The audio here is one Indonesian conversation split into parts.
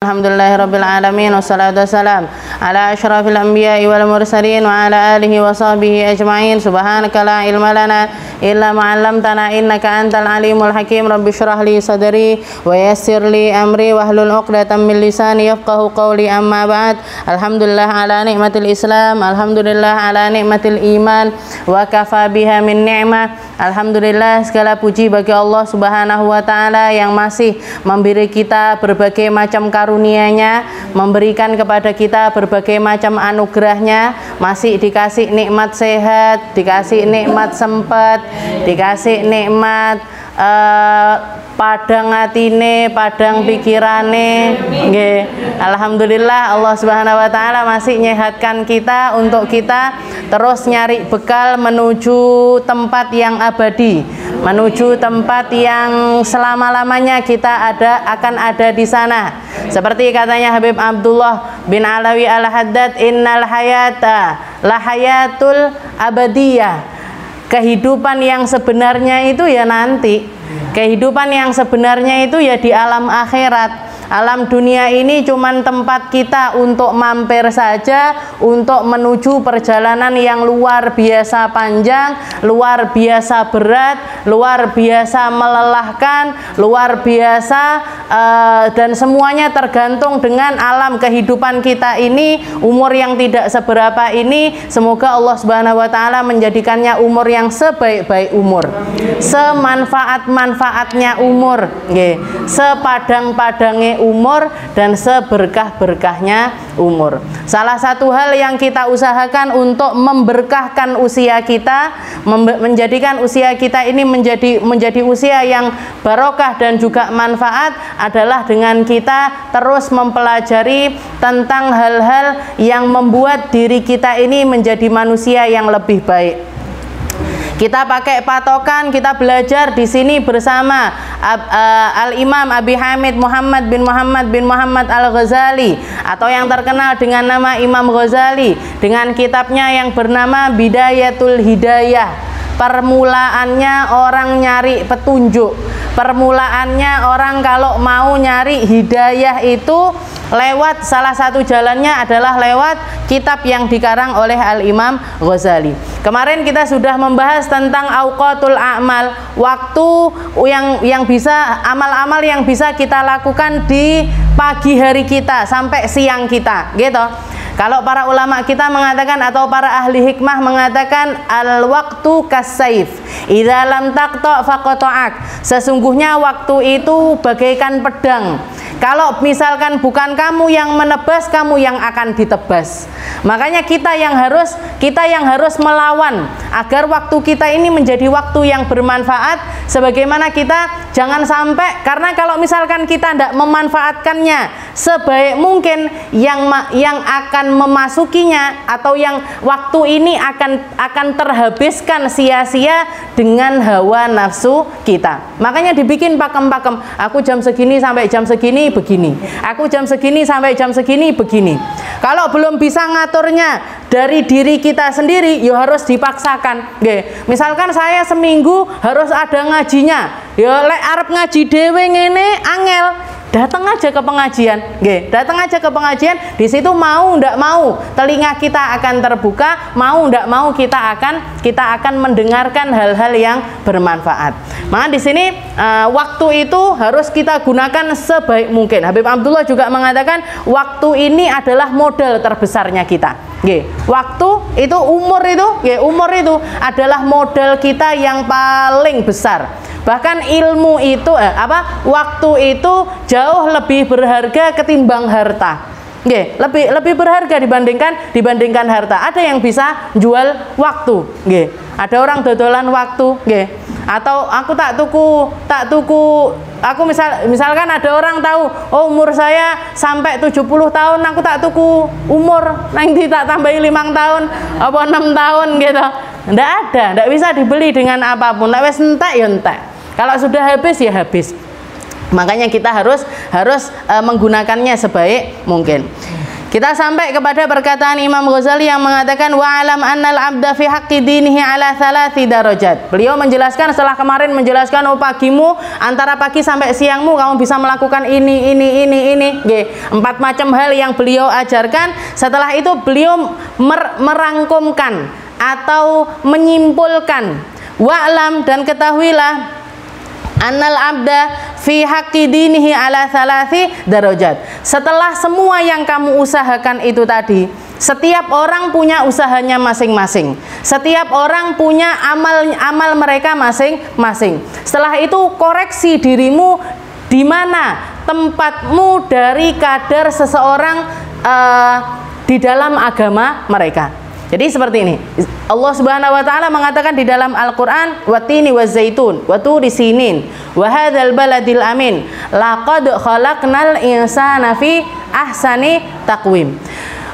Alhamdulillahirabbil alamin wassalatu wassalam ala asyrafil anbiya'i wal mursalin wa ala alihi wa sahbihi ajma'in. Subhanaka la ilma lana illa ma 'allamtana innaka antal alimul hakim. Rabbi shrah li sadri wa yassir li amri wahlul 'uqdatam min lisani yafqahu qawli. Amma ba'd. Alhamdulillah ala nikmatil Islam, alhamdulillah ala nikmatil iman wa kafa biha min ni'mah. Alhamdulillah, segala puji bagi Allah Subhanahu wa taala yang masih memberi kita berbagai macam karunia-Nya, memberikan kepada kita berbagai macam anugerahnya, masih dikasih nikmat sehat, dikasih nikmat sempat, dikasih nikmat padang atine, padang pikirane. Nggih. Alhamdulillah Allah Subhanahu wa taala masih nyehatkan kita untuk kita terus nyari bekal menuju tempat yang abadi, menuju tempat yang selama-lamanya kita akan ada di sana. Seperti katanya Habib Abdullah bin Alawi Al-Haddad, innal hayata la hayatul abadiyah. Kehidupan yang sebenarnya itu ya nanti. Kehidupan yang sebenarnya itu ya di alam akhirat. Alam dunia ini cuman tempat kita untuk mampir saja, untuk menuju perjalanan yang luar biasa panjang, luar biasa berat, luar biasa melelahkan, luar biasa, dan semuanya tergantung dengan alam kehidupan kita ini, umur yang tidak seberapa ini. Semoga Allah Subhanahu wa taala menjadikannya umur yang sebaik-baik umur, semanfaat-manfaatnya umur, sepadang-padangnya umur, dan seberkah-berkahnya umur. Salah satu hal yang kita usahakan untuk memberkahkan usia kita, menjadikan usia kita ini menjadi usia yang barokah dan juga manfaat, adalah dengan kita terus mempelajari tentang hal-hal yang membuat diri kita ini menjadi manusia yang lebih baik. Kita pakai patokan, kita belajar di sini bersama Al-Imam Abi Hamid Muhammad bin Muhammad Al-Ghazali, atau yang terkenal dengan nama Imam Ghazali, dengan kitabnya yang bernama Bidayatul Hidayah. Permulaannya orang nyari petunjuk, permulaannya orang kalau mau nyari hidayah itu lewat, salah satu jalannya adalah lewat kitab yang dikarang oleh Al-Imam Ghazali. Kemarin kita sudah membahas tentang auqatul a'mal, waktu yang bisa, amal-amal yang bisa kita lakukan di pagi hari kita sampai siang kita, gitu. Kalau para ulama kita mengatakan, atau para ahli hikmah mengatakan, al-waqtu kas-saif, idza lam taqta faqata'ak. Sesungguhnya waktu itu bagaikan pedang. Kalau misalkan bukan kamu yang menebas, kamu yang akan ditebas. Makanya kita yang harus melawan agar waktu kita ini menjadi waktu yang bermanfaat. Sebagaimana kita jangan sampai, karena kalau misalkan kita tidak memanfaatkannya sebaik mungkin, yang akan memasukinya atau yang waktu ini akan terhabiskan sia-sia dengan hawa nafsu kita. Makanya dibikin pakem-pakem. Aku jam segini sampai jam segini begini, aku jam segini sampai jam segini begini. Kalau belum bisa ngaturnya dari diri kita sendiri, ya harus dipaksakan. Misalkan saya seminggu harus ada ngajinya, ya lek arep ngaji dhewe ngene angel, datang aja ke pengajian, datang aja ke pengajian. Di situ mau ndak mau telinga kita akan terbuka, mau ndak mau kita akan mendengarkan hal-hal yang bermanfaat. Maka di sini waktu itu harus kita gunakan sebaik mungkin. Habib Abdullah juga mengatakan waktu ini adalah modal terbesarnya kita. Waktu itu, umur itu adalah modal kita yang paling besar. Bahkan ilmu itu waktu itu jauh lebih berharga ketimbang harta. Lebih berharga dibandingkan harta. Ada yang bisa jual waktu. Ada orang dodolan waktu. Atau aku tak tuku. Aku misalkan ada orang tahu, oh umur saya sampai 70 tahun, aku tak tuku umur, nanti tak tambahi 5 tahun apa 6 tahun gitu. Ndak bisa dibeli dengan apapun. Nek wis entek ya entek. Kalau sudah habis ya habis. Makanya kita harus menggunakannya sebaik mungkin. Kita sampai kepada perkataan Imam Ghazali yang mengatakan wa'alam annal abda fi haqqi dinihi ala thalathi darajat. Beliau menjelaskan setelah kemarin menjelaskan pagimu antara pagi sampai siangmu kamu bisa melakukan ini. Empat macam hal yang beliau ajarkan. Setelah itu beliau merangkumkan atau menyimpulkan wa'lam dan ketahuilah annal abda fi haqqi dinihi ala thalathi darajat. Setelah semua yang kamu usahakan itu tadi, setiap orang punya usahanya masing-masing. Setiap orang punya amal mereka masing-masing. Setelah itu koreksi dirimu di mana tempatmu dari kadar seseorang di dalam agama mereka. Jadi seperti ini. Allah Subhanahu wa taala mengatakan di dalam Al-Qur'an watini wazaitun wa turi sinin wa hadzal baladil amin laqad khalaqnal insana fi ahsani taqwim.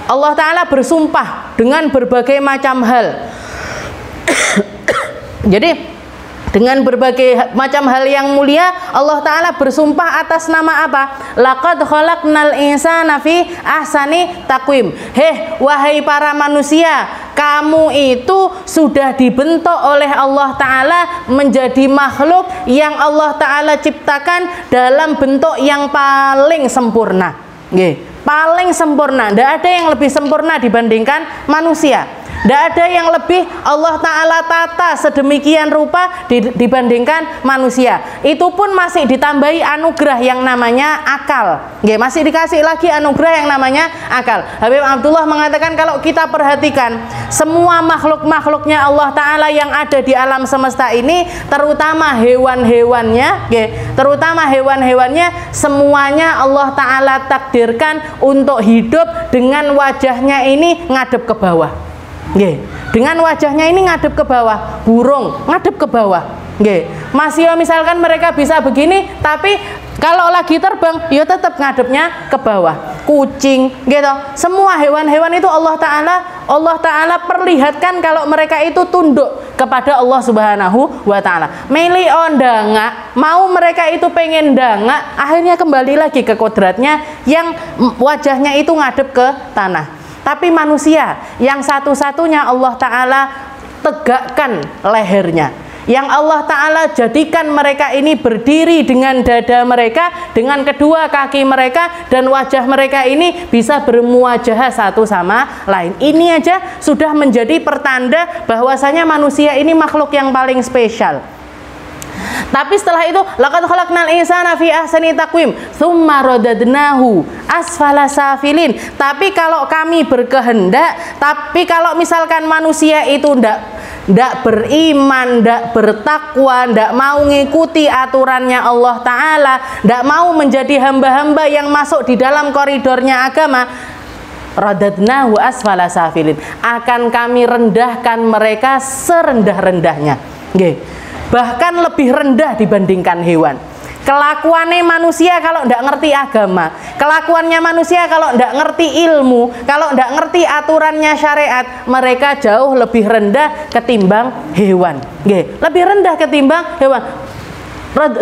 Allah taala bersumpah dengan berbagai macam hal. Jadi dengan berbagai macam hal yang mulia, Allah Ta'ala bersumpah atas nama apa? Laqad khalaqnal insana fi ahsani taqwim. Wahai para manusia, kamu itu sudah dibentuk oleh Allah Ta'ala menjadi makhluk yang Allah Ta'ala ciptakan dalam bentuk yang paling sempurna. Paling sempurna. Tidak ada yang lebih sempurna dibandingkan manusia. Tidak ada yang lebih Allah Ta'ala tata sedemikian rupa dibandingkan manusia. Itu pun masih ditambahi anugerah yang namanya akal. Masih dikasih lagi anugerah yang namanya akal. Habib Abdullah mengatakan kalau kita perhatikan semua makhluk-makhluknya Allah Ta'ala yang ada di alam semesta ini, terutama hewan-hewannya, semuanya Allah Ta'ala takdirkan untuk hidup dengan wajahnya ini ngadep ke bawah. Dengan wajahnya ini ngadep ke bawah. Burung ngadep ke bawah. Masih misalkan mereka bisa begini, tapi kalau lagi terbang ya tetap ngadepnya ke bawah. Kucing gitu. Semua hewan-hewan itu Allah Ta'ala perlihatkan kalau mereka itu tunduk kepada Allah Subhanahu wa Ta'ala. Meli ondanga, mau mereka itu pengen danga, akhirnya kembali lagi ke kodratnya yang wajahnya itu ngadep ke tanah. Tapi manusia yang satu-satunya Allah Ta'ala tegakkan lehernya, yang Allah Ta'ala jadikan mereka ini berdiri dengan dada mereka, dengan kedua kaki mereka, dan wajah mereka ini bisa bermuwajahah satu sama lain. Ini aja sudah menjadi pertanda bahwasanya manusia ini makhluk yang paling spesial. Tapi setelah itu laqad khalaqnal insana fi ahsani taqwim tsumma radadnahu asfala safilin. Tapi kalau kami berkehendak, tapi kalau misalkan manusia itu ndak beriman, ndak bertakwa, ndak mau mengikuti aturannya Allah Ta'ala, ndak mau menjadi hamba-hamba yang masuk di dalam koridornya agama, radadnahu asfala safilin, akan kami rendahkan mereka serendah-rendahnya. Bahkan lebih rendah dibandingkan hewan. Kelakuannya manusia kalau tidak ngerti agama, kelakuannya manusia kalau tidak ngerti ilmu, kalau tidak ngerti aturannya syariat, mereka jauh lebih rendah ketimbang hewan. Lebih rendah ketimbang hewan.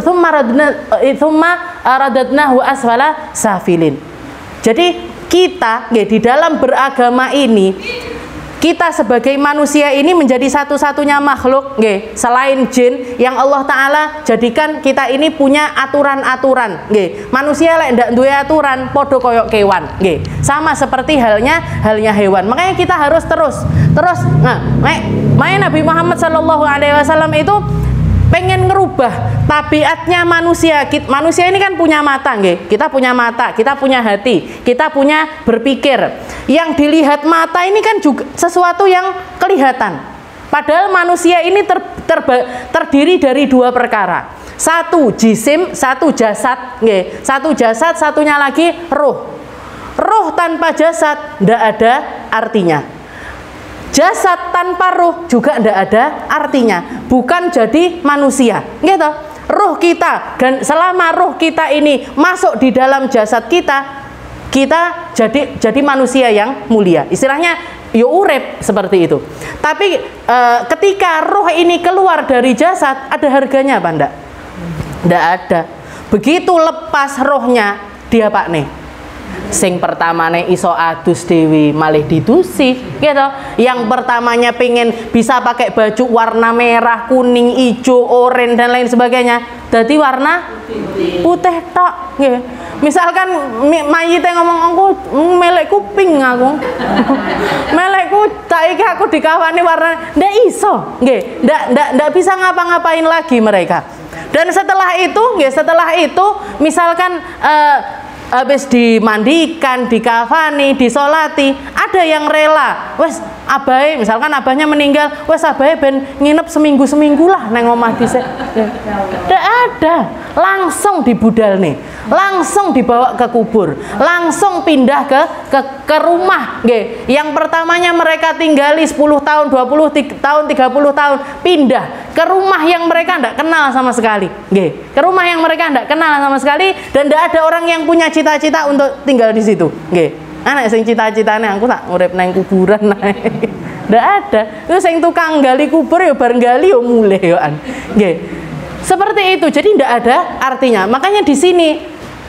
Tsumma radadnahu asfala safilin. Jadi kita di dalam beragama ini, kita sebagai manusia ini menjadi satu-satunya makhluk selain jin yang Allah Ta'ala jadikan kita ini punya aturan-aturan. Manusia lek ndak duwe aturan podo koyok kewan. Sama seperti halnya hewan. Makanya kita harus terus Nabi Muhammad SAW itu pengen ngerubah tabiatnya manusia. Manusia ini kan punya mata, kita punya mata, kita punya hati, kita punya berpikir. Yang dilihat mata ini kan juga sesuatu yang kelihatan. Padahal manusia ini terdiri dari dua perkara. Satu jisim, satu jasad, satu jasad, satunya lagi ruh. Ruh tanpa jasad tidak ada artinya. Jasad tanpa ruh juga tidak ada artinya, bukan jadi manusia, gitu. Ruh kita, dan selama ruh kita ini masuk di dalam jasad kita jadi manusia yang mulia. Istilahnya ya urip seperti itu. Tapi ketika ruh ini keluar dari jasad, ada harganya apa enggak? Enggak ada. Begitu lepas rohnya, dia Pak nih. Sing pertamane iso adus dewi malih didusi gitu. Yang pertamanya pengen bisa pakai baju warna merah, kuning, hijau, oranye dan lain sebagainya, jadi warna putih tok nggih. Misalkan mayite ngomong aku melekku pink aku. Melekku saiki aku dikawani warna ndak iso nggih. Ndak bisa ngapa-ngapain lagi mereka. Dan setelah itu misalkan habis dimandikan, dikafani, disolati, ada yang rela wes abahe, misalkan abahnya meninggal, wes abahe ben nginep seminggu lah neng omah dhisik. Tidak ada, langsung dibudal nih, langsung dibawa ke kubur, langsung pindah ke rumah nggih. Yang pertamanya mereka tinggali 10 tahun, 20 tahun, 30 tahun, pindah ke rumah yang mereka tidak kenal sama sekali nggih. Ke rumah yang mereka tidak kenal sama sekali, dan tidak ada orang yang punya cita-cita untuk tinggal di situ nggih. Anak sing cita-citane aku tak urip nang kuburan nae. Ndak ada. Itu sing tukang gali kubur ya bareng gali ya mulih yo an. Nggih. Seperti itu. Jadi ndak ada artinya. Makanya di sini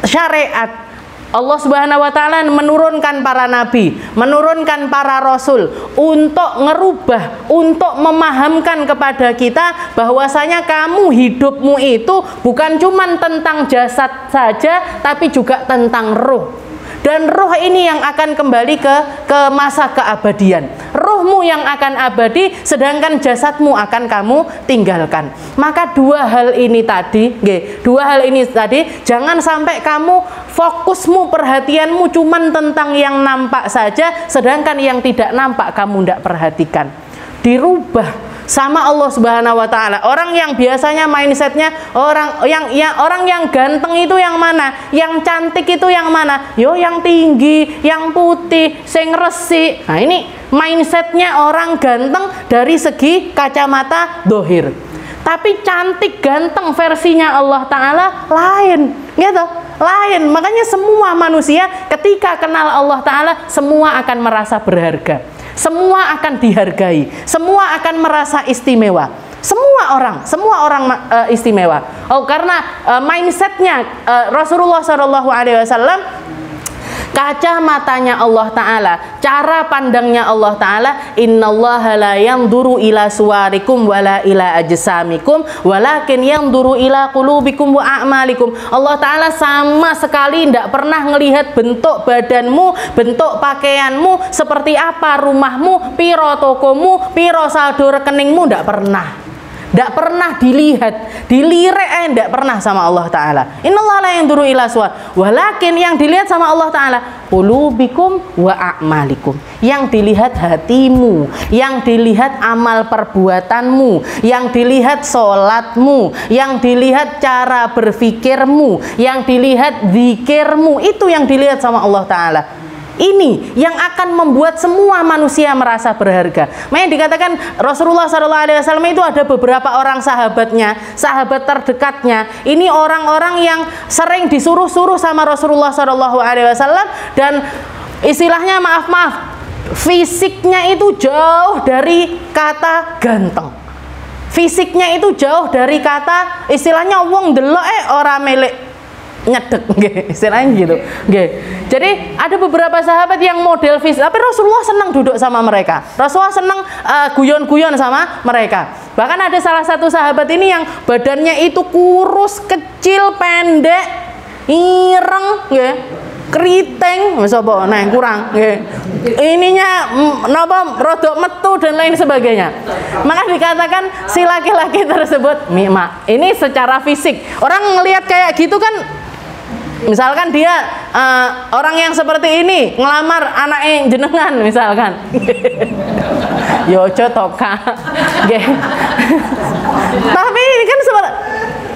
syariat Allah Subhanahu wa taala menurunkan para nabi, menurunkan para rasul untuk ngerubah, untuk memahamkan kepada kita bahwasanya kamu hidupmu itu bukan cuma tentang jasad saja, tapi juga tentang ruh. Dan ruh ini yang akan kembali ke masa keabadian. Ruhmu yang akan abadi, sedangkan jasadmu akan kamu tinggalkan. Maka dua hal ini tadi, jangan sampai kamu fokusmu, perhatianmu cuman tentang yang nampak saja, sedangkan yang tidak nampak kamu tidak perhatikan. Dirubah sama Allah Subhanahu wa taala. Orang yang biasanya mindsetnya orang yang ganteng itu yang mana? Yang cantik itu yang mana? Yo yang tinggi, yang putih, sing resik. Nah, ini mindsetnya orang ganteng dari segi kacamata dohir. Tapi cantik ganteng versinya Allah taala lain, gitu. Lain. Makanya semua manusia ketika kenal Allah taala semua akan merasa berharga. Semua akan dihargai, semua akan merasa istimewa. Semua orang istimewa. Oh, karena mindsetnya Rasulullah SAW, kacamatanya Allah Ta'ala, cara pandangnya Allah Ta'ala, innallaha la yanzuru ila suwarikum wala ila ajsamikum walakin yanzuru ila qulubikum wa a'malikum. Allah Ta'ala sama sekali tidak pernah melihat bentuk badanmu, bentuk pakaianmu, seperti apa rumahmu, piro tokomu, piro saldo rekeningmu, tidak pernah. Tidak pernah dilihat, dilirik tidak pernah sama Allah Ta'ala. Innallaha la yanzuru ila suwar, walakin yang dilihat sama Allah Ta'ala qulubikum wa a'malikum. Yang dilihat hatimu, yang dilihat amal perbuatanmu, yang dilihat sholatmu, yang dilihat cara berfikirmu, yang dilihat zikirmu, itu yang dilihat sama Allah Ta'ala. Ini yang akan membuat semua manusia merasa berharga. Makanya dikatakan Rasulullah SAW itu ada beberapa orang sahabatnya, sahabat terdekatnya. Ini orang-orang yang sering disuruh-suruh sama Rasulullah SAW, dan istilahnya maaf, fisiknya itu jauh dari kata ganteng. Fisiknya itu jauh dari kata istilahnya wong delok ora melek nyedek, istilahnya gitu. Jadi ada beberapa sahabat yang model fisik, tapi Rasulullah senang duduk sama mereka. Rasulullah senang guyon-guyon sama mereka. Bahkan ada salah satu sahabat ini yang badannya itu kurus, kecil, pendek, ireng, keriting, sapa nah kurang, ininya napa rodok metu dan lain sebagainya. Maka dikatakan si laki-laki tersebut, Mak, ini secara fisik orang ngelihat kayak gitu kan. Misalkan dia orang yang seperti ini ngelamar anaknya jenengan misalkan. Yo cotoka. Tapi ini kan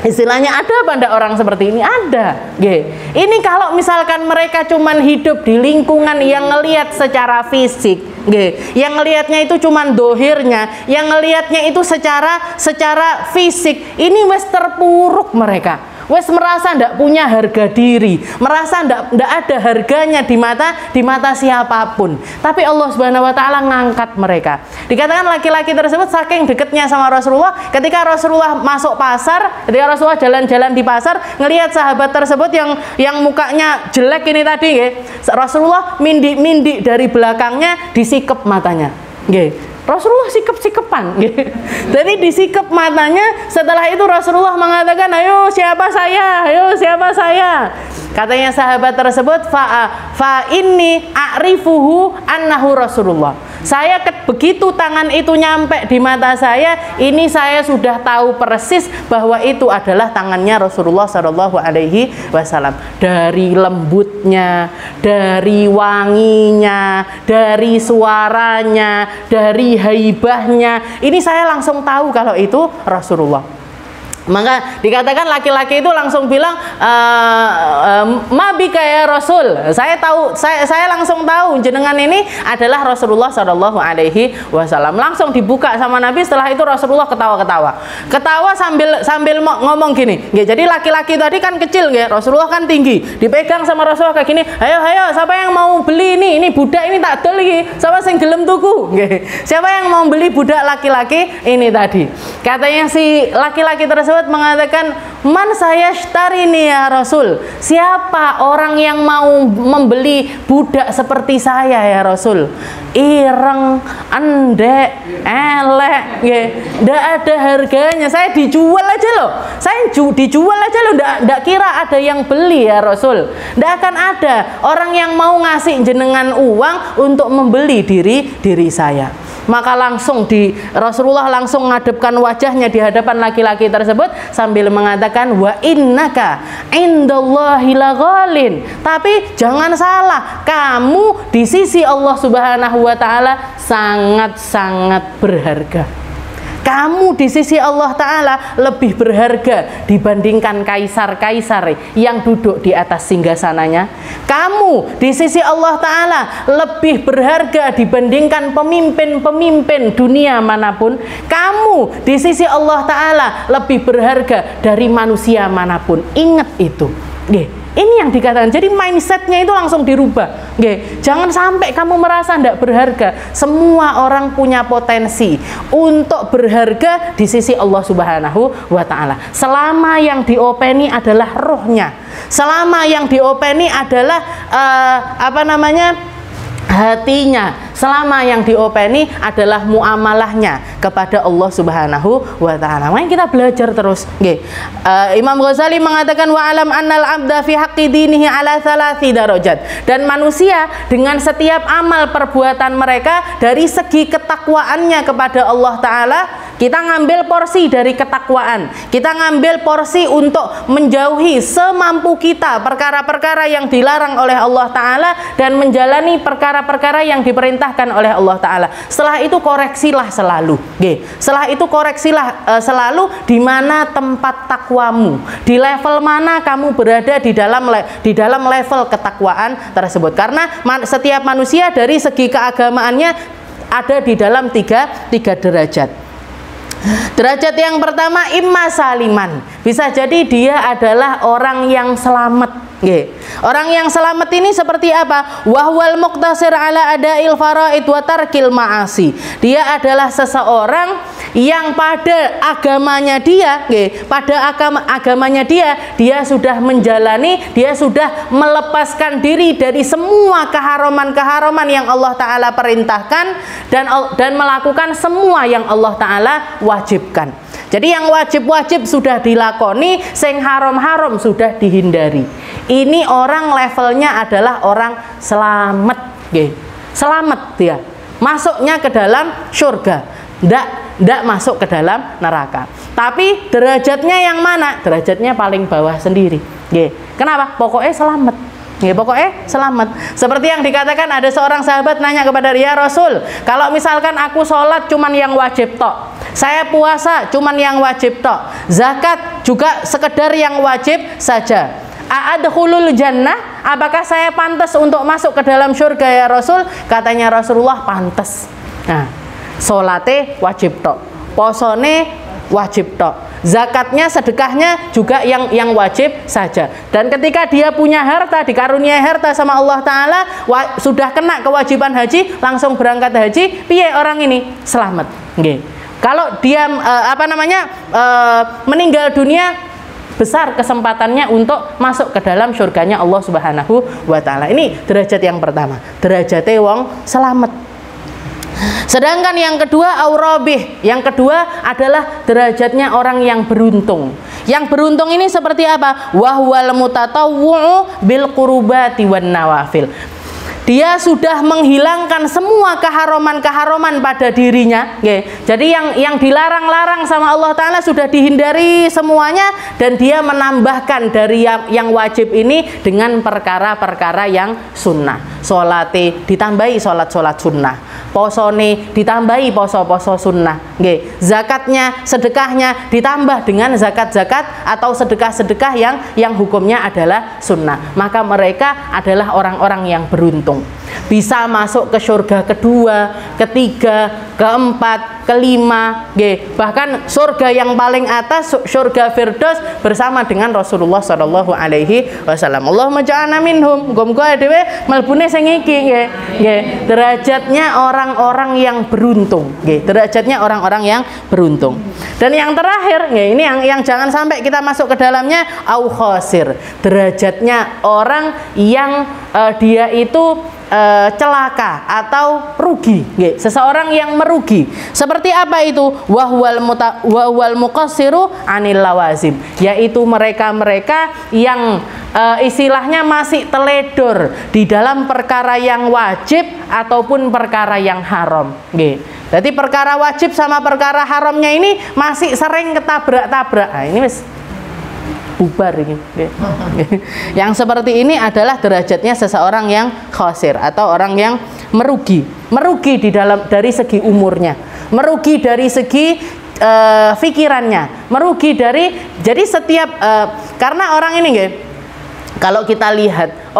istilahnya ada pada orang seperti ini, ada. Ini kalau misalkan mereka cuman hidup di lingkungan yang ngelihat secara fisik, yang ngelihatnya itu cuman dohirnya, yang ngelihatnya itu secara fisik, ini wes terpuruk mereka. wes merasa ndak punya harga diri, merasa ndak ada harganya di mata siapapun. Tapi Allah Subhanahu wa taala ngangkat mereka. Dikatakan laki-laki tersebut saking dekatnya sama Rasulullah, ketika Rasulullah masuk pasar, ketika Rasulullah jalan-jalan di pasar, ngelihat sahabat tersebut yang mukanya jelek ini tadi, ya, Rasulullah mindi dari belakangnya, disikep matanya. Rasulullah sikep-sikepan. Jadi disikep matanya. Setelah itu Rasulullah mengatakan, ayo siapa saya, ayo siapa saya. Katanya sahabat tersebut, fa inni a'rifuhu annahu Rasulullah. Saya begitu tangan itu nyampe di mata saya, ini saya sudah tahu persis bahwa itu adalah tangannya Rasulullah Shallallahu Alaihi Wasallam. Dari lembutnya, dari wanginya, dari suaranya, dari haibahnya, ini saya langsung tahu kalau itu Rasulullah. Maka dikatakan laki-laki itu langsung bilang, mabika ya Rasul. Saya langsung tahu jenengan ini adalah Rasulullah Shallallahu Alaihi Wasallam. Langsung dibuka sama Nabi. Setelah itu Rasulullah ketawa sambil ngomong gini. Jadi laki-laki tadi kan kecil, Rasulullah kan tinggi. Dipegang sama Rasulullah kayak gini. Ayo, siapa yang mau beli ini budak ini tak dol iki. Siapa sing gelem tuku? Siapa yang mau beli budak laki-laki ini tadi? Katanya si laki-laki tersebut mengatakan, man saya ini ya Rasul, siapa orang yang mau membeli budak seperti saya ya Rasul? Ireng, endek, elek, ndak ada harganya. Saya dijual aja loh, ndak kira ada yang beli ya Rasul. Ndak akan ada orang yang mau ngasih jenengan uang untuk membeli diri saya. Maka Rasulullah langsung menghadapkan wajahnya di hadapan laki-laki tersebut sambil mengatakan, wa innaka indallahi laghalin. Tapi jangan salah, kamu di sisi Allah Subhanahu wa taala sangat-sangat berharga. Kamu di sisi Allah Ta'ala lebih berharga dibandingkan kaisar-kaisar yang duduk di atas singgasananya. Kamu di sisi Allah Ta'ala lebih berharga dibandingkan pemimpin-pemimpin dunia manapun. Kamu di sisi Allah Ta'ala lebih berharga dari manusia manapun. Ingat itu. Ini yang dikatakan. Jadi mindsetnya itu langsung dirubah. Jangan sampai kamu merasa tidak berharga. Semua orang punya potensi untuk berharga di sisi Allah Subhanahu wa taala. Selama yang diopeni adalah rohnya. Selama yang diopeni adalah hatinya. Selama yang diopeni adalah muamalahnya kepada Allah Subhanahu wa taala. Makanya kita belajar terus. Imam Ghazali mengatakan, wa alam annal abda fi haqqi dinihi ala thalathi darajat. Dan manusia dengan setiap amal perbuatan mereka dari segi ketakwaannya kepada Allah taala, kita ngambil porsi dari ketakwaan. Kita ngambil porsi untuk menjauhi semampu kita perkara-perkara yang dilarang oleh Allah taala dan menjalani perkara-perkara yang diperintah oleh Allah Ta'ala. Setelah itu koreksilah selalu. Setelah itu koreksilah selalu di mana tempat takwamu, di level mana kamu berada di dalam level ketakwaan tersebut. Karena setiap manusia dari segi keagamaannya ada di dalam tiga derajat. Derajat yang pertama, imma saliman. Bisa jadi dia adalah orang yang selamat. Orang yang selamat ini seperti apa? Wahwal muqtasir ala adail faraid wa tarkil ma'asi. Dia adalah seseorang yang pada agamanya dia, agamanya dia sudah menjalani, dia sudah melepaskan diri dari semua keharaman-keharaman yang Allah Ta'ala perintahkan dan melakukan semua yang Allah Ta'ala wajibkan. Jadi yang wajib-wajib sudah dilakoni, sing haram-haram sudah dihindari. Ini orang levelnya adalah orang selamat. Selamat dia. Masuknya ke dalam surga. Tidak masuk ke dalam neraka. Tapi derajatnya yang mana? Derajatnya paling bawah sendiri. Kenapa? Pokoknya selamat. Pokoknya selamat. Seperti yang dikatakan, ada seorang sahabat nanya kepada dia, Rasul, kalau misalkan aku sholat cuman yang wajib tok, saya puasa cuman yang wajib tok, zakat juga sekedar yang wajib saja, a'adkhulul jannah, apakah saya pantas untuk masuk ke dalam surga ya Rasul? Katanya Rasulullah, pantas. Nah, sholatnya wajib tok, posone wajib tok, zakatnya, sedekahnya juga yang wajib saja. Dan ketika dia punya harta, dikaruniai harta sama Allah Ta'ala, sudah kena kewajiban haji, langsung berangkat haji, piye orang ini? Selamat. Nggih. Kalau dia meninggal dunia, besar kesempatannya untuk masuk ke dalam surganya Allah Subhanahu wa Ta'ala. Ini derajat yang pertama, derajate wong selamat. Sedangkan yang kedua aurabih, yang kedua adalah derajatnya orang yang beruntung. Yang beruntung ini seperti apa? Wahwal mutatawwu bil qurubati wan nawafil. Dia sudah menghilangkan semua keharuman-keharuman pada dirinya. Jadi yang dilarang-larang sama Allah Ta'ala sudah dihindari semuanya, dan dia menambahkan dari yang wajib ini dengan perkara-perkara yang sunnah. Sholate ditambahi sholat-sholat sunnah, posone ditambahi poso-poso sunnah, zakatnya, sedekahnya ditambah dengan zakat-zakat atau sedekah-sedekah yang hukumnya adalah sunnah. Maka mereka adalah orang-orang yang beruntung, bisa masuk ke surga kedua, ketiga, keempat, kelima, bahkan surga yang paling atas, surga Firdaus bersama dengan Rasulullah Shallallahu Alaihi Wasallam. Allahumma ja'alna minhum. Muga-muga dhewe mlebune sing iki, derajatnya orang-orang yang beruntung, derajatnya orang-orang yang beruntung. Dan yang terakhir, ini yang jangan sampai kita masuk ke dalamnya, au khasir, derajatnya orang yang dia itu celaka atau rugi, seseorang yang merugi. Seperti apa itu? Wahwal muqassiru anil lawazim, yaitu mereka-mereka yang istilahnya masih teledor di dalam perkara yang wajib ataupun perkara yang haram. Jadi perkara wajib sama perkara haramnya ini masih sering ketabrak-tabrak. Nah, ini wis bubar ini. Yang seperti ini adalah derajatnya seseorang yang khasir atau orang yang merugi dari segi umurnya, merugi dari segi pikirannya, merugi dari, jadi setiap karena orang ini kalau kita lihat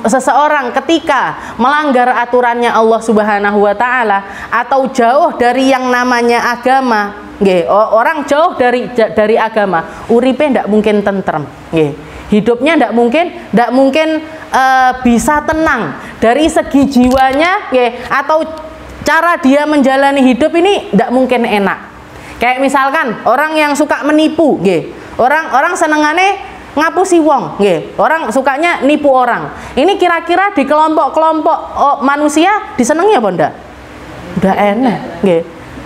seseorang ketika melanggar aturannya Allah Subhanahu wa Ta'ala atau jauh dari yang namanya agama, orang jauh dari agama, uripe ndak mungkin tentrem, hidupnya ndak mungkin bisa tenang dari segi jiwanya, atau cara dia menjalani hidup ini ndak mungkin enak. Kayak misalkan orang yang suka menipu, orang senengane ngapusi wong, orang sukanya nipu orang. Ini kira-kira di kelompok-kelompok manusia disenengi apa ndak? Ndak enak,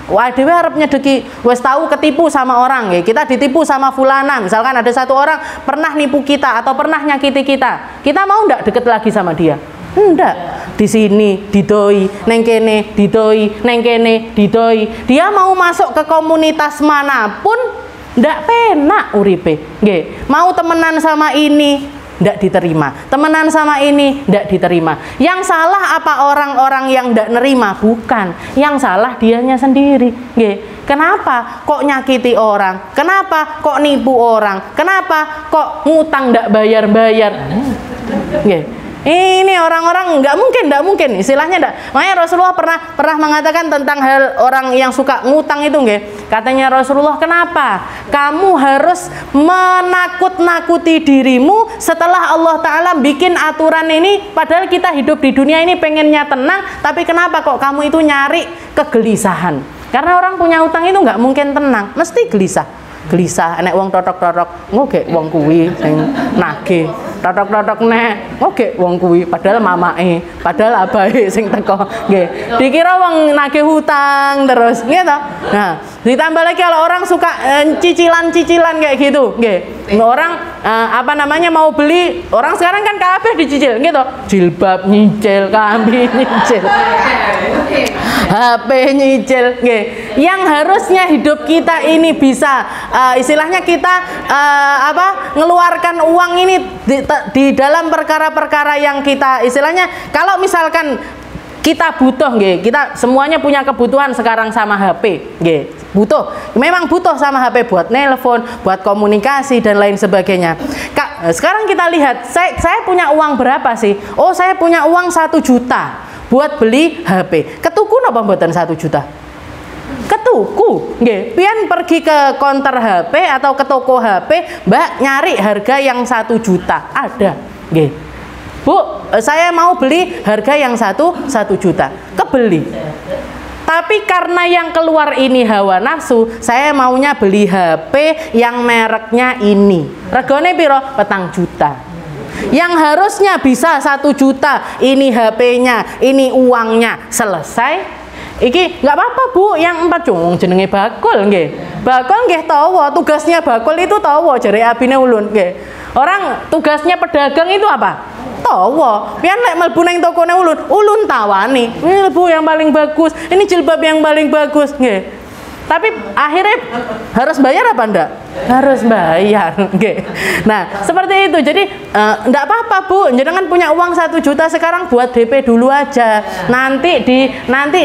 wah dhewe arep nyedeki, wis tahu ketipu sama orang, kita ditipu sama fulana, misalkan ada satu orang pernah nipu kita atau pernah nyakiti kita mau ndak deket lagi sama dia? Ndak. Di sini didoi, neng kene didoi, neng kene didoi. Dia mau masuk ke komunitas manapun ndak penak uripe, mau temenan sama ini ndak diterima, temenan sama ini ndak diterima. Yang salah apa orang-orang yang ndak nerima? Bukan, yang salah dianya sendiri. Kenapa kok nyakiti orang? Kenapa kok nipu orang? Kenapa kok ngutang ndak bayar-bayar? Ini orang-orang nggak mungkin, istilahnya nggak. Makanya Rasulullah pernah mengatakan tentang hal orang yang suka ngutang itu, katanya Rasulullah, kenapa kamu harus menakut-nakuti dirimu setelah Allah Ta'ala bikin aturan ini, padahal kita hidup di dunia ini pengennya tenang, tapi kenapa kok kamu itu nyari kegelisahan? Karena orang punya utang itu nggak mungkin tenang, mesti gelisah, enek wong totok-totok, ngoge wong kuwi sing nagih, totok-totok nek ngoge wong kuwi, padahal mamae, padahal abahe sing teko, dikira wong nagih hutang terus, gitu. Nah, ditambah lagi kalau orang suka cicilan-cicilan kayak gitu, orang mau beli, orang sekarang kan kabeh dicicil, gitu, jilbab nyicil, kambi nyicil, HP nyicil, yang harusnya hidup kita ini bisa istilahnya kita ngeluarkan uang ini di dalam perkara-perkara yang kita istilahnya, kalau misalkan kita butuh, kita semuanya punya kebutuhan sekarang sama HP, memang butuh sama HP buat nelpon, buat komunikasi dan lain sebagainya. Sekarang kita lihat, saya punya uang berapa sih? Oh, saya punya uang 1 juta buat beli HP. Ketuku napa mboten 1 juta? Ketuku. tuku, nggih. Pian pergi ke counter HP atau ke toko HP, Mbak nyari harga yang 1 juta, ada, nggih. Bu, saya mau beli harga yang 1 juta, kebeli. Tapi karena yang keluar ini hawa nafsu, saya maunya beli HP yang mereknya ini. Regane piro? 4 juta. Yang harusnya bisa 1 juta, ini HP-nya, ini uangnya, selesai. Iki nggak apa-apa Bu, yang 4 cung jenenge bakul nggih. Bakul nggih tawa, tugasnya bakul itu tawa jare abine ulun nggih. Orang tugasnya pedagang itu apa? Tawa. Pian lek mlebu nang tokone ulun tawani. Ini Bu yang paling bagus, ini jilbab yang paling bagus nggih. Tapi akhirnya harus bayar apa enggak? Harus bayar, okay. Nah seperti itu. Jadi enggak apa-apa Bu, jangan punya uang 1 juta sekarang, buat DP dulu aja. Nanti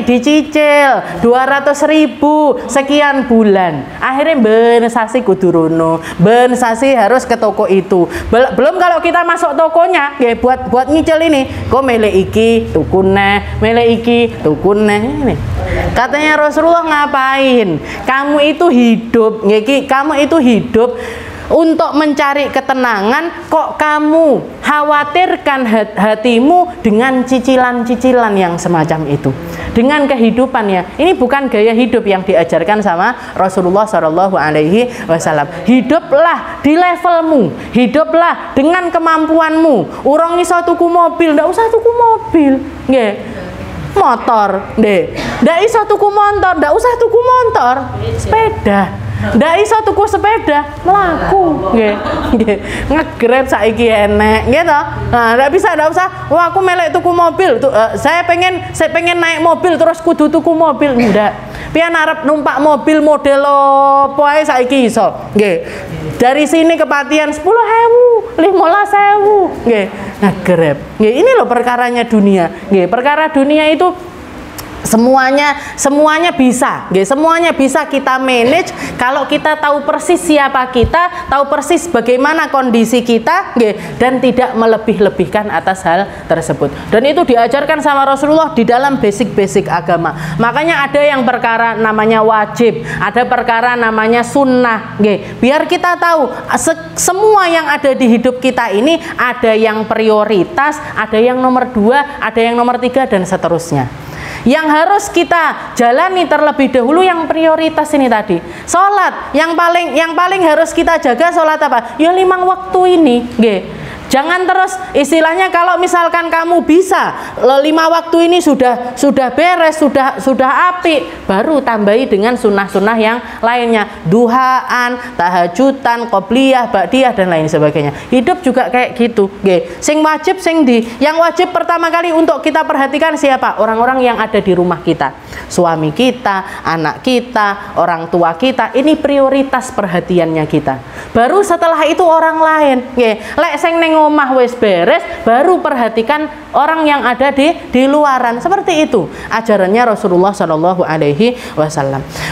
dicicil 200.000 sekian bulan. Akhirnya ben sasi kudurono, ben sasi harus ke toko itu. Belum kalau kita masuk tokonya, ya buat nyicil ini, kok mele iki tukune, mele iki tukune ini. Katanya Rasulullah ngapain? Kamu itu hidup, kamu itu hidup untuk mencari ketenangan, kok kamu khawatirkan hatimu dengan cicilan-cicilan yang semacam itu, dengan kehidupannya. Ini bukan gaya hidup yang diajarkan sama Rasulullah SAW. Hiduplah di levelmu, hiduplah dengan kemampuanmu. Urang iso tuku mobil, ndak usah tuku mobil, nggih. Motor, deh. Ndak iso tuku motor, ndak usah tuku motor, sepeda. Ndak iso tuku sepeda, mlaku, nggih. Nggih. Nge-Grab saiki enek, gitu. Nah, ndak usah. Wah, aku melek tuku mobil. Saya pengen naik mobil terus kudu tuku mobil, ndak. Pian arep numpak mobil model opo ae saiki iso, nggih. Dari sini ke Patian 10.000, 15.000, nggih. Nge-Grab. Nggih, ini loh perkaranya dunia. Nggih, perkara dunia itu semuanya bisa, nggih, semuanya bisa kita manage kalau kita tahu persis siapa kita, tahu persis bagaimana kondisi kita, nggih, dan tidak melebih-lebihkan atas hal tersebut. Dan itu diajarkan sama Rasulullah di dalam basic-basic agama. Makanya ada yang perkara namanya wajib, ada perkara namanya sunnah, nggih. Biar kita tahu semua yang ada di hidup kita ini ada yang prioritas, ada yang nomor 2, ada yang nomor 3 dan seterusnya. Yang harus kita jalani terlebih dahulu yang prioritas ini tadi. Sholat yang paling harus kita jaga, sholat apa? Ya 5 waktu ini, nggih. Jangan terus istilahnya kalau misalkan kamu bisa 5 waktu ini sudah beres, sudah apik, baru tambahi dengan sunnah-sunnah yang lainnya, duhaan, tahajudan, qobliyah, ba'diyah dan lain sebagainya. Hidup juga kayak gitu, nggih. Yang wajib pertama kali untuk kita perhatikan siapa? Orang-orang yang ada di rumah kita. Suami kita, anak kita, orang tua kita, ini prioritas perhatiannya kita. Baru setelah itu orang lain, nggih. Lek sing ning omah wis beres, baru perhatikan orang yang ada di luaran. Seperti itu ajarannya Rasulullah SAW.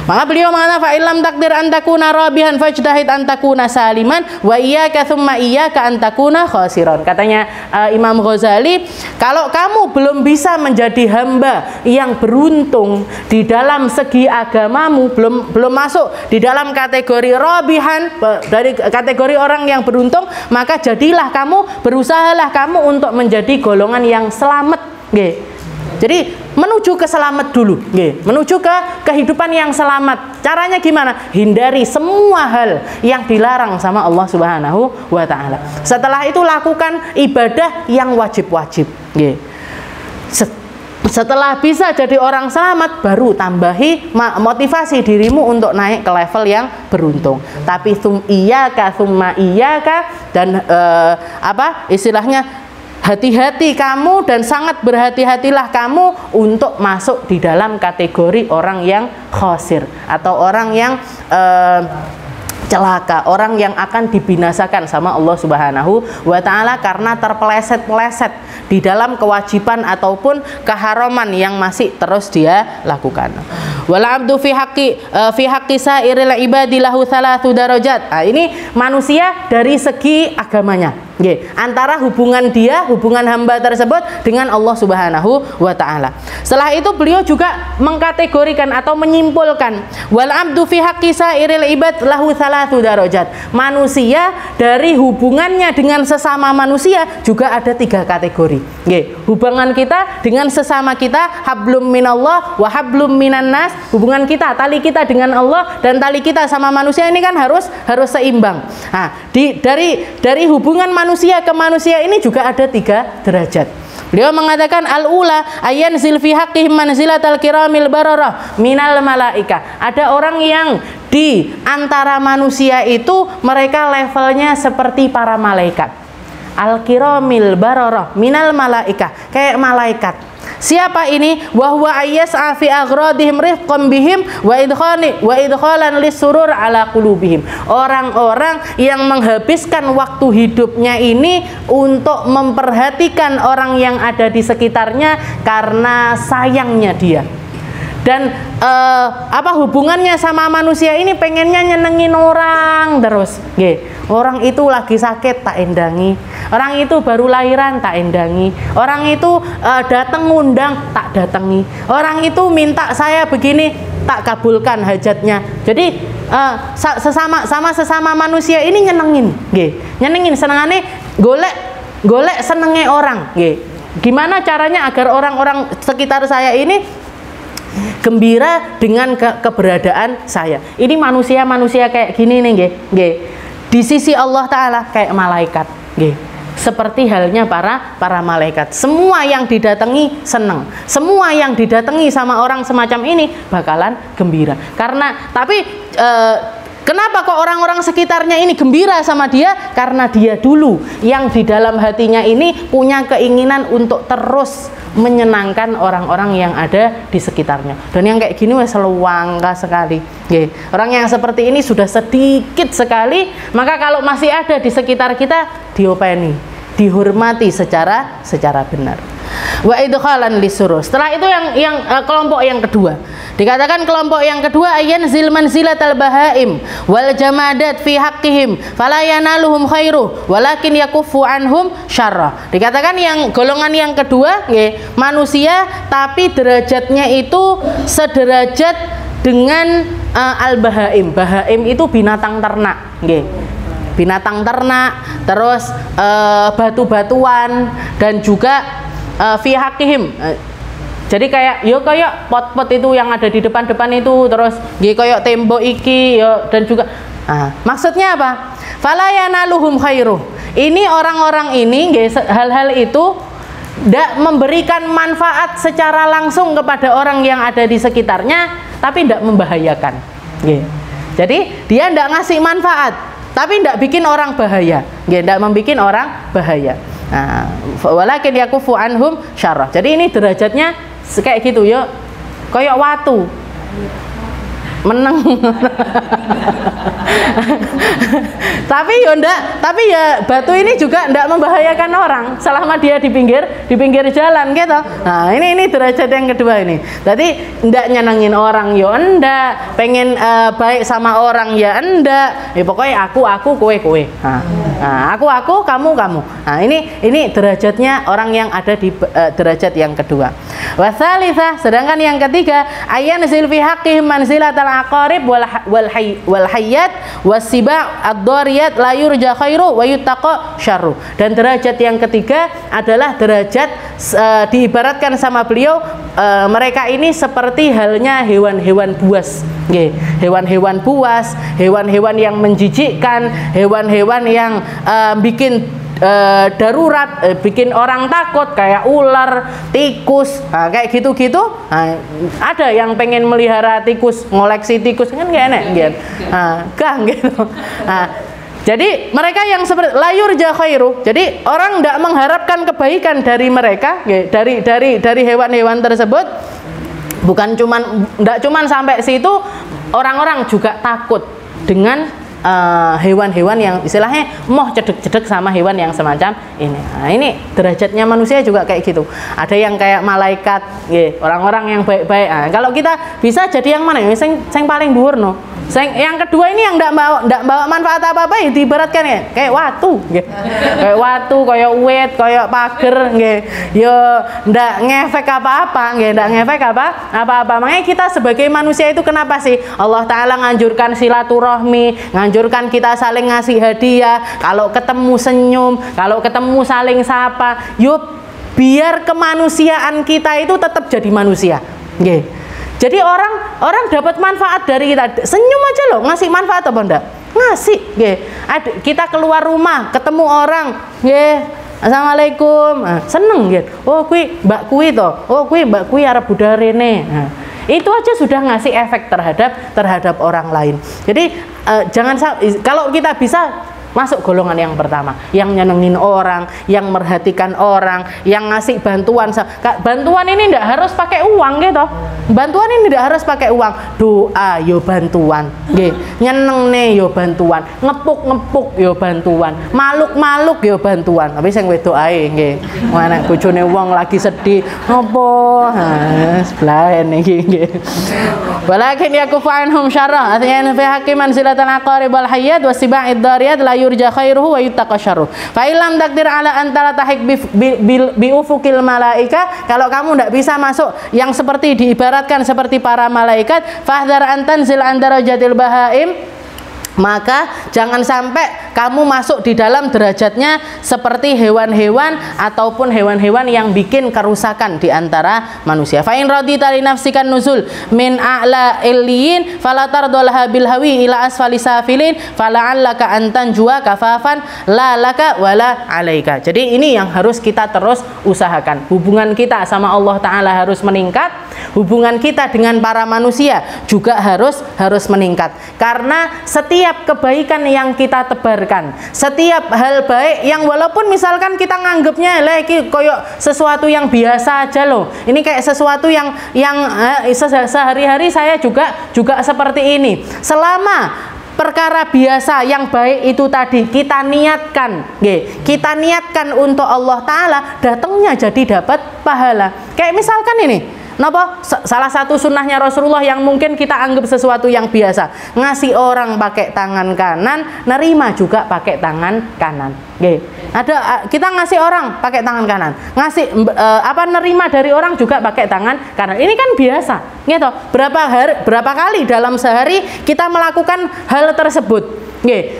Maka beliau mengatakan, fa illam takdir an takuna rabihan fajtahid an takuna saliman wa iyyaka tsumma iyyaka an takuna khasiran. Katanya Imam Ghazali, kalau kamu belum bisa menjadi hamba yang beruntung di dalam segi agamamu, belum masuk di dalam kategori rabihan, dari kategori orang yang beruntung, maka jadilah kamu, berusahalah kamu untuk menjadi golongan yang selamat, nggih. Jadi menuju ke selamat dulu, nggih. Menuju ke kehidupan yang selamat. Caranya gimana? Hindari semua hal yang dilarang sama Allah Subhanahu wa taala. Setelah itu lakukan ibadah yang wajib-wajib, nggih. Setelah bisa jadi orang selamat, baru tambahi motivasi dirimu untuk naik ke level yang beruntung. Tapi summa iyaka dan istilahnya hati-hati kamu dan sangat berhati-hatilah kamu untuk masuk di dalam kategori orang yang khosir atau orang yang celaka, orang yang akan dibinasakan sama Allah Subhanahu wa taala karena terpeleset-peleset di dalam kewajiban ataupun keharaman yang masih terus dia lakukan. Wal abdu fi haqqi sairil ibadi lahu 3 darajat. Nah, ini manusia dari segi agamanya. antara hubungan hamba tersebut dengan Allah Subhanahu wa taala. Setelah itu beliau juga mengkategorikan atau menyimpulkan wal abdu fi haqqi sairil ibad lahu thalathu darajat. Manusia dari hubungannya dengan sesama manusia juga ada 3 kategori. Hubungan kita dengan sesama kita, hablum minallah wa hablum minan nas. Hubungan kita, tali kita dengan Allah dan tali kita sama manusia ini kan harus seimbang. Nah, dari hubungan manusia ke manusia ini juga ada 3 derajat. Beliau mengatakan al-ula ayan zilfi haqqihim manzilatal kiramil bararah minal malaika. Ada orang yang di antara manusia itu mereka levelnya seperti para malaikat. Al-kiramil bararah minal malaika, kayak malaikat. Siapa ini? Wa huwa ayyas'a fi aghradihim rifqan bihim wa idkhalan lisurur ala qulubihim. Orang-orang yang menghabiskan waktu hidupnya ini untuk memperhatikan orang yang ada di sekitarnya karena sayangnya dia. Dan hubungannya sama manusia ini pengennya nyenengin orang terus. Orang itu lagi sakit tak endangi, orang itu baru lahiran tak endangi, orang itu datang ngundang tak datangi, orang itu minta saya begini tak kabulkan hajatnya. Jadi sesama manusia ini nyenengin senengane golek senenge orang. Gimana caranya agar orang-orang sekitar saya ini gembira dengan keberadaan saya. Ini manusia kayak gini nih, di sisi Allah Ta'ala kayak malaikat, seperti halnya para malaikat. Semua yang didatangi senang, semua yang didatangi sama orang semacam ini bakalan gembira. Tapi kenapa kok orang-orang sekitarnya ini gembira sama dia? Karena dia dulu yang di dalam hatinya ini punya keinginan untuk terus menyenangkan orang-orang yang ada di sekitarnya. Dan yang kayak gini wes langka sekali. Orang yang seperti ini sudah sedikit sekali, maka kalau masih ada di sekitar kita diopeni, dihormati secara benar. Wa idkhalan lisurur. Setelah itu yang kelompok yang kedua. Dikatakan kelompok yang kedua ayan zil manzilatal bahaim wal jamadat fi haqqihim fala yanaluhum khairu walakin yakuffu anhum syarra. Dikatakan yang golongan yang kedua manusia tapi derajatnya itu sederajat dengan al-bahaim. Bahaim itu binatang ternak, binatang ternak, terus batu-batuan dan juga fi haqqihim. Jadi kayak pot-pot itu yang ada di depan-depan itu, terus kayak tembok iki dan juga maksudnya apa? Fala yanaluhum khairu. Ini orang-orang ini hal-hal itu tidak memberikan manfaat secara langsung kepada orang yang ada di sekitarnya, tapi tidak membahayakan. Jadi dia tidak ngasih manfaat, tapi tidak bikin orang bahaya, tidak membikin orang bahaya. Walakin yakufu anhum syarrah. Jadi ini derajatnya kayak gitu kayak watu meneng. tapi ya batu ini juga ndak membahayakan orang selama dia di pinggir jalan gitu. Nah, ini derajat yang kedua ini. Tadi ndak nyenengin orang ndak, pengen baik sama orang ndak. Pokoknya aku kowe. Aku kamu. Nah, ini derajatnya orang yang ada di derajat yang kedua. Wasalitsah, sedangkan yang ketiga ayan zil fi haqqihim manzilatal aqarib wal hayyat wasiba ad-dariyat la yurja khairu wa yuttaqa syarru. Dan derajat yang ketiga adalah derajat diibaratkan sama beliau mereka ini seperti halnya hewan-hewan buas. Hewan-hewan buas, hewan-hewan yang menjijikkan, hewan-hewan yang bikin darurat, bikin orang takut kayak ular, tikus, kayak gitu-gitu. Ada yang pengen melihara tikus, ngoleksi tikus kan gak enak gitu. Jadi mereka yang seperti layur khairu. Jadi orang tidak mengharapkan kebaikan dari mereka, dari hewan-hewan tersebut. Tidak cuman sampai situ, orang-orang juga takut dengan hewan-hewan yang istilahnya moh cedek-cedek sama hewan yang semacam ini. Nah, ini derajatnya manusia juga kayak gitu. Ada yang kayak malaikat, orang-orang yang baik-baik. Nah, kalau kita bisa jadi yang mana? Yang paling dhuwur no. Yang kedua ini yang ndak bawa manfaat apa-apa, ya diibaratkan ya kayak watu, kayak watu, kayak uwit, kayak pager, ya ndak ngefek apa-apa, ndak ngefek apa-apa. Makanya kita sebagai manusia itu kenapa sih Allah Ta'ala nganjurkan silaturahmi, nganjurkan kita saling ngasih hadiah, kalau ketemu senyum, kalau ketemu saling sapa, yuk biar kemanusiaan kita itu tetap jadi manusia. Jadi orang dapat manfaat dari kita. Senyum aja loh, ngasih manfaat apa enggak? Ngasih, kita keluar rumah, ketemu orang, assalamualaikum, seneng, oh kui mbak kui toh, oh kui mbak kui arep budal rene. Itu aja sudah ngasih efek terhadap orang lain. Jadi jangan, kalau kita bisa masuk golongan yang pertama, yang nyenengin orang, yang merhatikan orang, yang ngasih bantuan. Bantuan ini tidak harus pakai uang gitu. Bantuan ini tidak harus pakai uang. Doa yo bantuan, nyeneng nih yo bantuan, ngepuk yo bantuan, maluk yo bantuan. Tapi sing wedok ae nggih. Anak bojone wong lagi sedih, ngopo? Sebelah niki nggih. Walakin yakufu anhum syarra, artinya fi hakiman silatan aqarib wal hayyat wasiba'id dariyat la yurja khairuhu wa yuttaqa syarruh. Fa illam takdir ala antara tahik bi ufukil malaika, kalau kamu tidak bisa masuk yang seperti diibaratkan seperti para malaikat, fahdhar an tanzil an darajatil bahaim, maka jangan sampai kamu masuk di dalam derajatnya seperti hewan-hewan ataupun hewan-hewan yang bikin kerusakan di antara manusia. Fa in radita li nafsikan nuzul min a'la illiyin fala tardalaha bil hawi ila asfali safilin fala'allaka antan jua kafafan la laka wala alaika. Jadi ini yang harus kita terus usahakan. Hubungan kita sama Allah Ta'ala harus meningkat, hubungan kita dengan para manusia juga harus meningkat. Karena setiap kebaikan yang kita tebarkan, setiap hal baik yang walaupun misalkan kita nganggapnya lagi koyok sesuatu yang biasa aja loh, ini kayak sesuatu yang sehari-hari saya juga seperti ini. Selama perkara biasa yang baik itu tadi kita niatkan untuk Allah Ta'ala, datangnya jadi dapat pahala. Kayak misalkan ini, salah satu sunnahnya Rasulullah yang mungkin kita anggap sesuatu yang biasa, ngasih orang pakai tangan kanan, nerima juga pakai tangan kanan. Ada kita ngasih orang pakai tangan kanan, ngasih nerima dari orang juga pakai tangan kanan. Ini kan biasa, gitu. Berapa kali dalam sehari kita melakukan hal tersebut.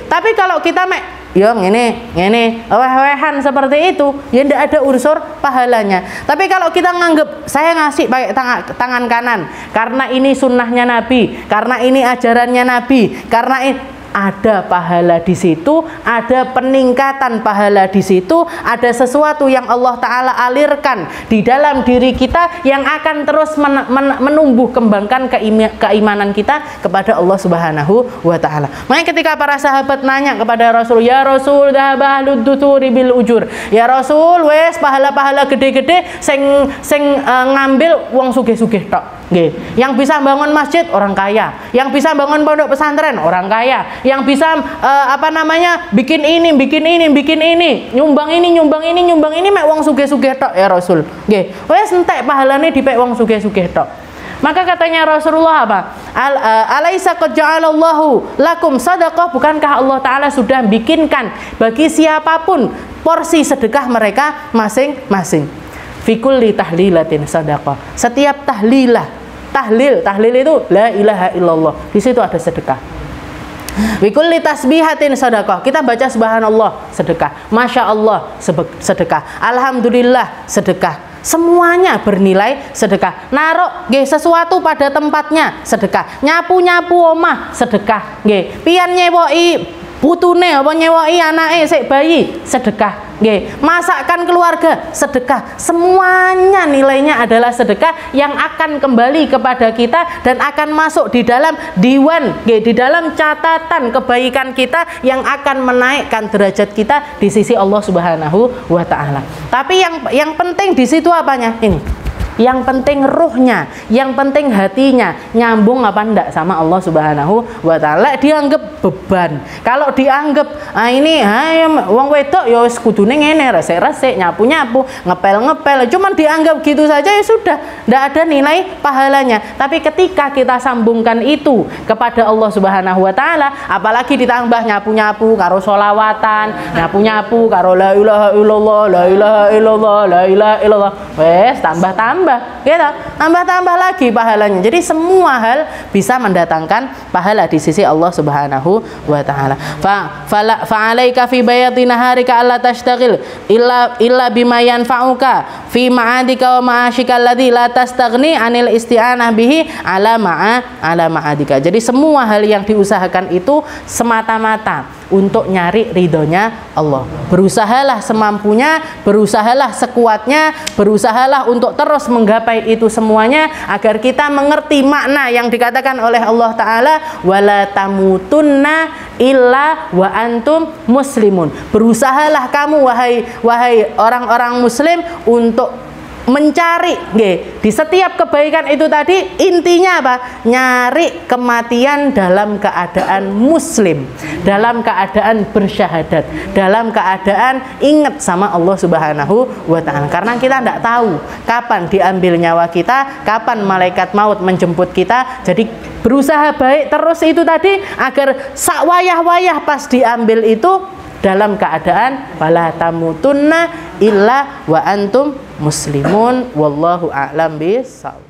Tapi kalau kita ngene weh-wehan seperti itu, ya tidak ada unsur pahalanya. Tapi kalau kita nganggep saya ngasih pakai tangan kanan karena ini sunnahnya Nabi, karena ini ajarannya Nabi, karena ada pahala di situ, ada peningkatan pahala di situ, ada sesuatu yang Allah Ta'ala alirkan di dalam diri kita yang akan terus menumbuh kembangkan keimanan kita kepada Allah Subhanahu wa Ta'ala. Makanya ketika para sahabat nanya kepada Rasul, ya Rasul dhahaba ahlud duturi bil ujur, ya Rasul wes pahala-pahala gede-gede sing ngambil wong sugih-sugih tok. Yang bisa bangun masjid orang kaya, yang bisa bangun pondok pesantren orang kaya, yang bisa bikin ini, nyumbang ini mek wong sugih-sugih tok ya Rasul. Wes entek pahalane dipek wong sugih-sugih tok. Maka katanya Rasulullah apa? Alaisa qad ja'alallahu lakum sadaqah, bukankah Allah Ta'ala sudah bikinkan bagi siapapun porsi sedekah mereka masing-masing. Fi kulli tahlilatin sadaqah. Setiap tahlil itu la ilaha illallah, di situ ada sedekah. Fi kulli tasbihatin sadaqah, kita baca subhanallah sedekah, masya Allah sedekah, alhamdulillah sedekah, semuanya bernilai sedekah. Narok sesuatu pada tempatnya sedekah, nyapu omah sedekah, pian nyewoi putune apa nyewoi anake sik bayi sedekah, masakkan keluarga sedekah. Semuanya nilainya adalah sedekah yang akan kembali kepada kita dan akan masuk di dalam diwan, di dalam catatan kebaikan kita yang akan menaikkan derajat kita di sisi Allah Subhanahu wa Ta'ala. Tapi yang penting di situ apanya? Ini yang penting ruhnya, yang penting hatinya nyambung apa enggak sama Allah Subhanahu wa taala. Dianggap beban. Kalau dianggap ini wong wedok ya wis kudune ngene, resik-resik, nyapu-nyapu, ngepel-ngepel, cuman dianggap gitu saja ya sudah, enggak ada nilai pahalanya. Tapi ketika kita sambungkan itu kepada Allah Subhanahu wa taala, apalagi ditambah nyapu-nyapu karo sholawatan, nyapu-nyapu karo la ilaha illallah, la ilaha illallah, la ilaha illallah, wes tambah-tambah gitu, tambah-tambah lagi pahalanya. Jadi semua hal bisa mendatangkan pahala di sisi Allah Subhanahu wa taala. Fa'alaika fi bayati naharika alla tashtagil illa bima yanfa'uka fi ma'adika wa ma'ashika alladhi la tastaghni 'anil isti'anah bihi ala ma'adika. Jadi semua hal yang diusahakan itu semata-mata untuk nyari ridhonya Allah. Berusahalah semampunya, berusahalah sekuatnya, berusahalah untuk terus menggapai itu semuanya agar kita mengerti makna yang dikatakan oleh Allah Ta'ala, wala tamutunna illa wa antum muslimun. Berusahalah kamu wahai orang-orang muslim untuk mencari di setiap kebaikan itu tadi, intinya apa? Nyari kematian dalam keadaan muslim, dalam keadaan bersyahadat, dalam keadaan ingat sama Allah Subhanahu wa taala. Karena kita tidak tahu kapan diambil nyawa kita, kapan malaikat maut menjemput kita. Jadi berusaha baik terus itu tadi agar sak wayah-wayah pas diambil itu dalam keadaan wala tamutunna illa wa antum muslimun. Wallahu a'lam bishawab.